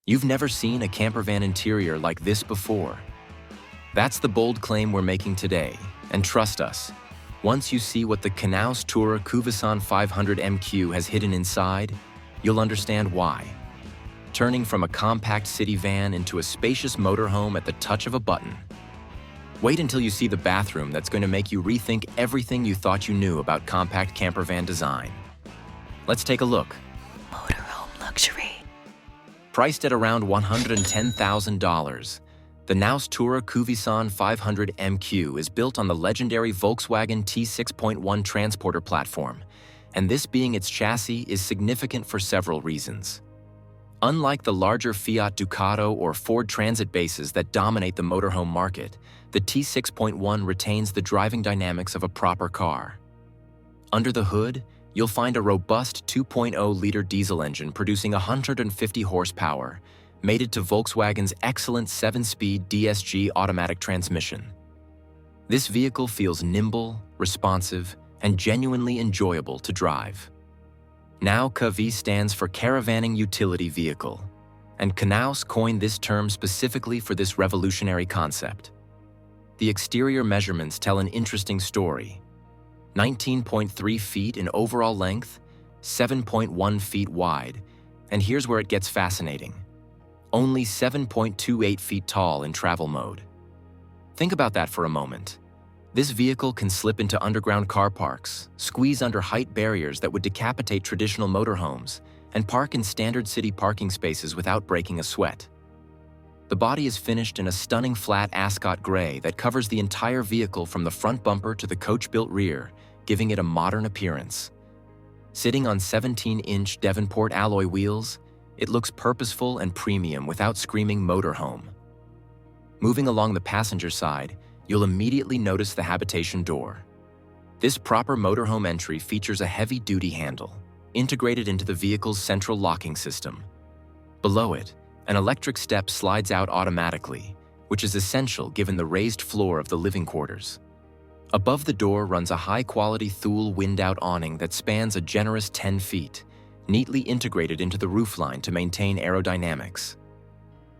You've never seen a campervan interior like this before. That's the bold claim we're making today, and trust us, once you see what the Knaus Tourer CUV 500 MQ has hidden inside, you'll understand why. Turning from a compact city van into a spacious motorhome at the touch of a button. Wait until you see the bathroom that's going to make you rethink everything you thought you knew about compact campervan design. Let's take a look. Motorhome luxury. Priced at around $110,000, the Knaus Tourer CUV 500 MQ is built on the legendary Volkswagen T6.1 transporter platform, and this being its chassis is significant for several reasons. Unlike the larger Fiat Ducato or Ford Transit bases that dominate the motorhome market, the T6.1 retains the driving dynamics of a proper car. Under the hood, you'll find a robust 2.0-liter diesel engine producing 150 horsepower, mated to Volkswagen's excellent 7-speed DSG automatic transmission. This vehicle feels nimble, responsive, and genuinely enjoyable to drive. Now CUV stands for Caravanning Utility Vehicle, and Knaus coined this term specifically for this revolutionary concept. The exterior measurements tell an interesting story. 19.3 feet in overall length, 7.1 feet wide, and here's where it gets fascinating. Only 7.28 feet tall in travel mode. Think about that for a moment. This vehicle can slip into underground car parks, squeeze under height barriers that would decapitate traditional motorhomes, and park in standard city parking spaces without breaking a sweat. The body is finished in a stunning flat ascot gray that covers the entire vehicle from the front bumper to the coach-built rear, giving it a modern appearance. Sitting on 17-inch Devonport alloy wheels, it looks purposeful and premium without screaming motorhome. Moving along the passenger side, you'll immediately notice the habitation door. This proper motorhome entry features a heavy-duty handle, integrated into the vehicle's central locking system. Below it, an electric step slides out automatically, which is essential given the raised floor of the living quarters. Above the door runs a high-quality Thule wind-out awning that spans a generous 10 feet, neatly integrated into the roofline to maintain aerodynamics.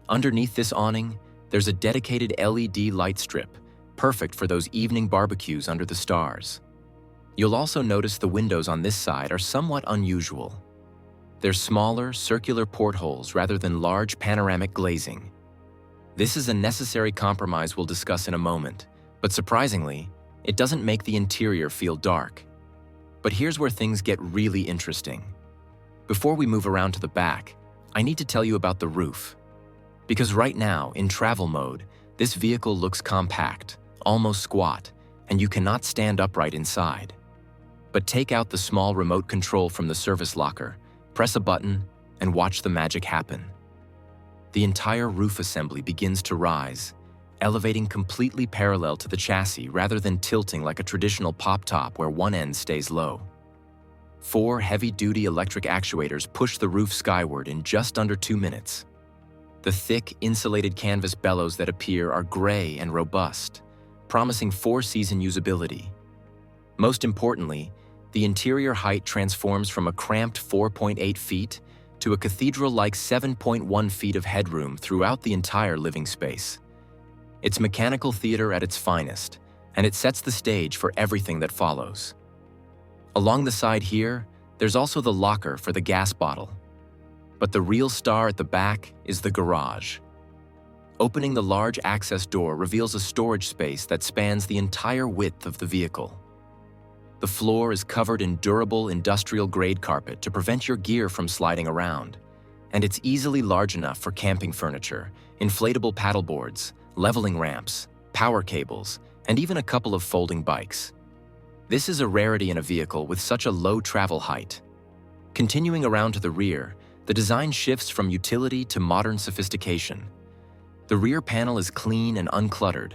Underneath this awning, there's a dedicated LED light strip, perfect for those evening barbecues under the stars. You'll also notice the windows on this side are somewhat unusual. They're smaller, circular portholes rather than large panoramic glazing. This is a necessary compromise we'll discuss in a moment, but surprisingly, it doesn't make the interior feel dark. But here's where things get really interesting. Before we move around to the back, I need to tell you about the roof. Because right now, in travel mode, this vehicle looks compact, almost squat, and you cannot stand upright inside. But take out the small remote control from the service locker, press a button, and watch the magic happen. The entire roof assembly begins to rise, elevating completely parallel to the chassis rather than tilting like a traditional pop-top where one end stays low. 4 heavy-duty electric actuators push the roof skyward in just under 2 minutes. The thick, insulated canvas bellows that appear are gray and robust, promising 4-season usability. Most importantly, the interior height transforms from a cramped 4.8 feet to a cathedral-like 7.1 feet of headroom throughout the entire living space. It's mechanical theater at its finest, and it sets the stage for everything that follows. Along the side here, there's also the locker for the gas bottle. But the real star at the back is the garage. Opening the large access door reveals a storage space that spans the entire width of the vehicle. The floor is covered in durable industrial-grade carpet to prevent your gear from sliding around, and it's easily large enough for camping furniture, inflatable paddleboards, leveling ramps, power cables, and even a couple of folding bikes. This is a rarity in a vehicle with such a low travel height. Continuing around to the rear, the design shifts from utility to modern sophistication. The rear panel is clean and uncluttered,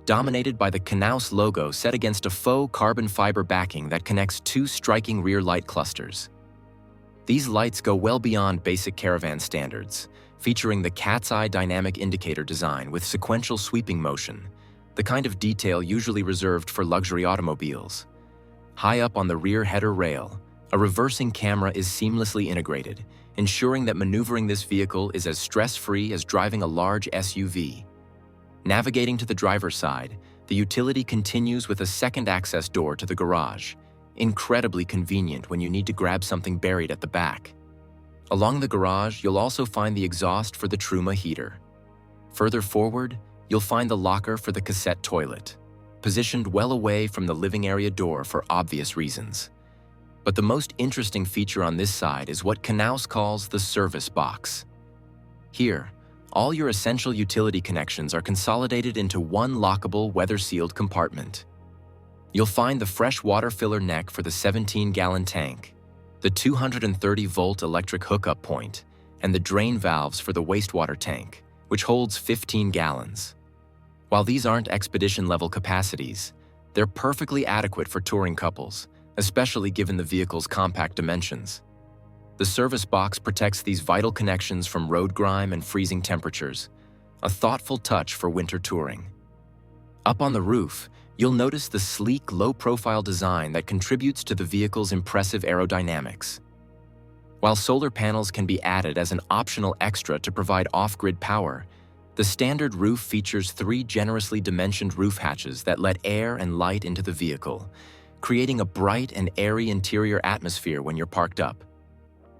dominated by the Knaus logo set against a faux carbon fiber backing that connects 2 striking rear light clusters. These lights go well beyond basic caravan standards, featuring the cat's eye dynamic indicator design with sequential sweeping motion, the kind of detail usually reserved for luxury automobiles. High up on the rear header rail, a reversing camera is seamlessly integrated, ensuring that maneuvering this vehicle is as stress-free as driving a large SUV. Navigating to the driver's side, the utility continues with a second access door to the garage, incredibly convenient when you need to grab something buried at the back. Along the garage, you'll also find the exhaust for the Truma heater. Further forward, you'll find the locker for the Cassette toilet, positioned well away from the living area door for obvious reasons. But the most interesting feature on this side is what Knaus calls the service box. Here, all your essential utility connections are consolidated into one lockable, weather-sealed compartment. You'll find the fresh water filler neck for the 17-gallon tank, the 230-volt electric hookup point, and the drain valves for the wastewater tank, which holds 15 gallons. While these aren't expedition-level capacities, they're perfectly adequate for touring couples, especially given the vehicle's compact dimensions. The service box protects these vital connections from road grime and freezing temperatures, a thoughtful touch for winter touring. Up on the roof, you'll notice the sleek, low-profile design that contributes to the vehicle's impressive aerodynamics. While solar panels can be added as an optional extra to provide off-grid power, the standard roof features 3 generously dimensioned roof hatches that let air and light into the vehicle, creating a bright and airy interior atmosphere when you're parked up.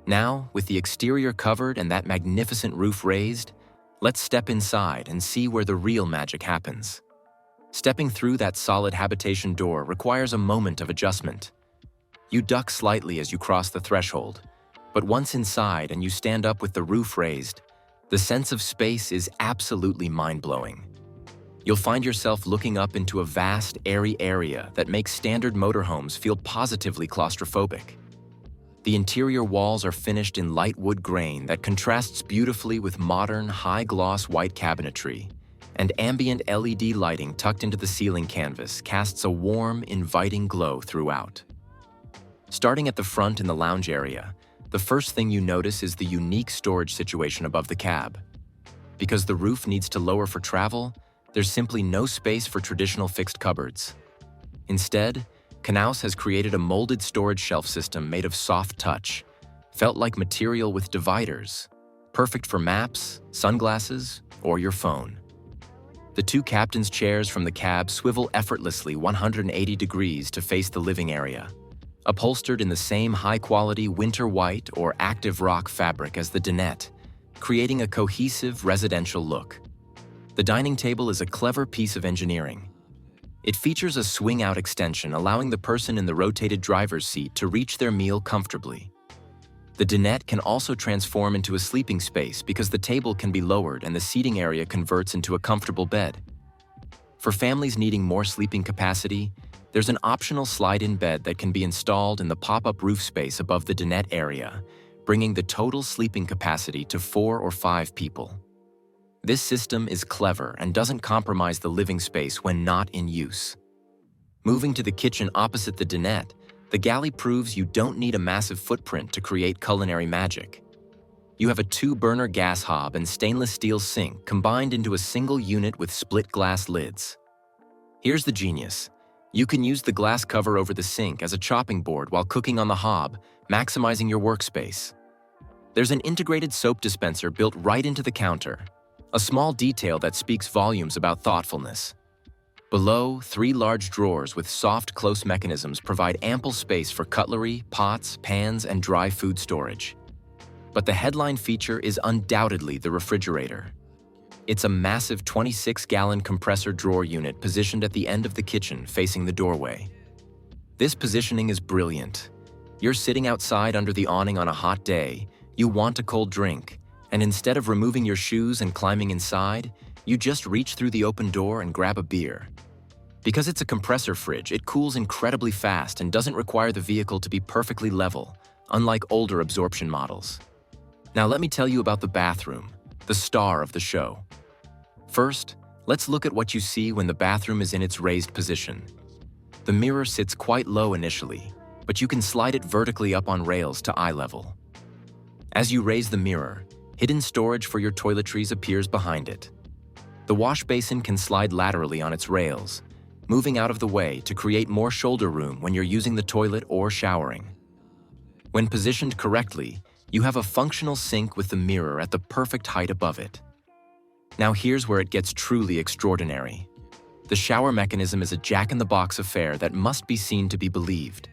Now, with the exterior covered and that magnificent roof raised, let's step inside and see where the real magic happens. Stepping through that solid habitation door requires a moment of adjustment. You duck slightly as you cross the threshold, but once inside and you stand up with the roof raised, the sense of space is absolutely mind-blowing. You'll find yourself looking up into a vast, airy area that makes standard motorhomes feel positively claustrophobic. The interior walls are finished in light wood grain that contrasts beautifully with modern, high-gloss white cabinetry, and ambient LED lighting tucked into the ceiling canvas casts a warm, inviting glow throughout. Starting at the front in the lounge area, the first thing you notice is the unique storage situation above the cab. Because the roof needs to lower for travel, there's simply no space for traditional fixed cupboards. Instead, Knaus has created a molded storage shelf system made of soft touch, felt-like material with dividers, perfect for maps, sunglasses, or your phone. The 2 captain's chairs from the cab swivel effortlessly 180 degrees to face the living area, upholstered in the same high-quality winter white or active rock fabric as the dinette, creating a cohesive residential look. The dining table is a clever piece of engineering. It features a swing-out extension allowing the person in the rotated driver's seat to reach their meal comfortably. The dinette can also transform into a sleeping space because the table can be lowered and the seating area converts into a comfortable bed. For families needing more sleeping capacity, there's an optional slide-in bed that can be installed in the pop-up roof space above the dinette area, bringing the total sleeping capacity to 4 or 5 people. This system is clever and doesn't compromise the living space when not in use. Moving to the kitchen opposite the dinette, the galley proves you don't need a massive footprint to create culinary magic. You have a 2-burner gas hob and stainless steel sink combined into a single unit with split glass lids. Here's the genius. You can use the glass cover over the sink as a chopping board while cooking on the hob, maximizing your workspace. There's an integrated soap dispenser built right into the counter, a small detail that speaks volumes about thoughtfulness. Below, 3 large drawers with soft close mechanisms provide ample space for cutlery, pots, pans, and dry food storage. But the headline feature is undoubtedly the refrigerator. It's a massive 26-gallon compressor drawer unit positioned at the end of the kitchen facing the doorway. This positioning is brilliant. You're sitting outside under the awning on a hot day, you want a cold drink, and instead of removing your shoes and climbing inside, you just reach through the open door and grab a beer. Because it's a compressor fridge, it cools incredibly fast and doesn't require the vehicle to be perfectly level, unlike older absorption models. Now let me tell you about the bathroom, the star of the show. First, let's look at what you see when the bathroom is in its raised position. The mirror sits quite low initially, but you can slide it vertically up on rails to eye level. As you raise the mirror, hidden storage for your toiletries appears behind it. The wash basin can slide laterally on its rails, moving out of the way to create more shoulder room when you're using the toilet or showering. When positioned correctly, You have a functional sink with the mirror at the perfect height above it. Now here's where it gets truly extraordinary. The shower mechanism is a jack-in-the-box affair that must be seen to be believed.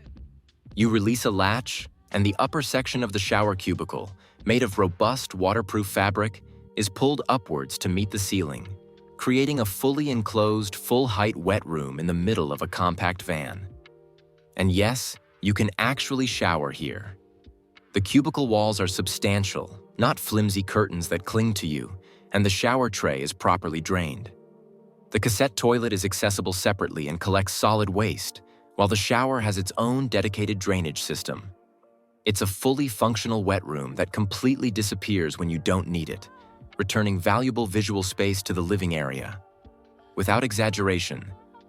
You release a latch, and the upper section of the shower cubicle, made of robust waterproof fabric, is pulled upwards to meet the ceiling, creating a fully enclosed, full-height wet room in the middle of a compact van. And yes, you can actually shower here. The cubicle walls are substantial, not flimsy curtains that cling to you, and the shower tray is properly drained. The cassette toilet is accessible separately and collects solid waste, while the shower has its own dedicated drainage system. It's a fully functional wet room that completely disappears when you don't need it, returning valuable visual space to the living area. Without exaggeration,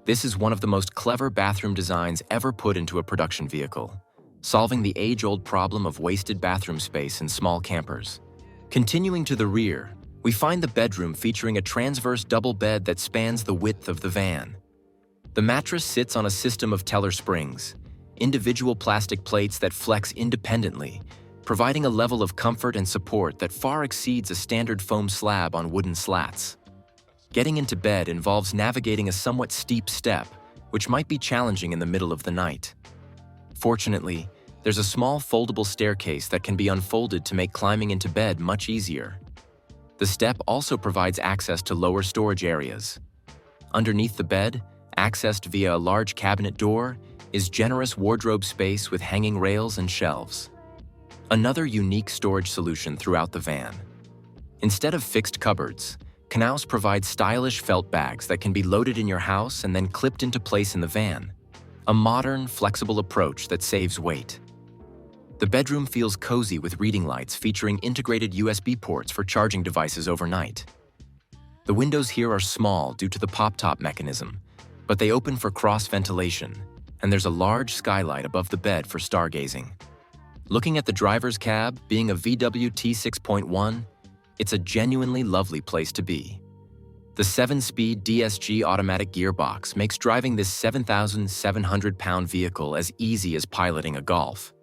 this is one of the most clever bathroom designs ever put into a production vehicle, solving the age-old problem of wasted bathroom space in small campers. Continuing to the rear, we find the bedroom featuring a transverse double bed that spans the width of the van. The mattress sits on a system of teller springs, individual plastic plates that flex independently, providing a level of comfort and support that far exceeds a standard foam slab on wooden slats. Getting into bed involves navigating a somewhat steep step, which might be challenging in the middle of the night. Fortunately, there's a small foldable staircase that can be unfolded to make climbing into bed much easier. The step also provides access to lower storage areas. Underneath the bed, accessed via a large cabinet door, is generous wardrobe space with hanging rails and shelves. Another unique storage solution throughout the van. Instead of fixed cupboards, Knaus provides stylish felt bags that can be loaded in your house and then clipped into place in the van. A modern, flexible approach that saves weight. The bedroom feels cozy with reading lights featuring integrated USB ports for charging devices overnight. The windows here are small due to the pop-top mechanism, but they open for cross-ventilation, and there's a large skylight above the bed for stargazing. Looking at the driver's cab, being a VW T6.1, it's a genuinely lovely place to be. The 7-speed DSG automatic gearbox makes driving this 7,700-pound vehicle as easy as piloting a Golf.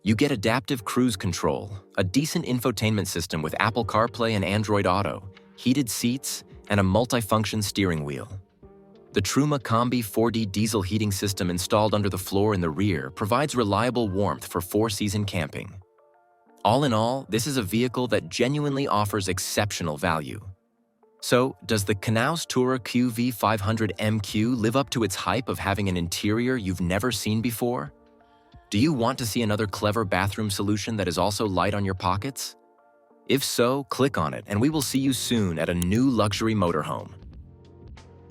You get adaptive cruise control, a decent infotainment system with Apple CarPlay and Android Auto, heated seats, and a multifunction steering wheel. The Truma Combi 4D diesel heating system installed under the floor in the rear provides reliable warmth for four-season camping. All in all, this is a vehicle that genuinely offers exceptional value. So, does the Knaus Tourer CUV 500 MQ live up to its hype of having an interior you've never seen before? Do you want to see another clever bathroom solution that is also light on your pockets? If so, click on it and we will see you soon at a new luxury motorhome.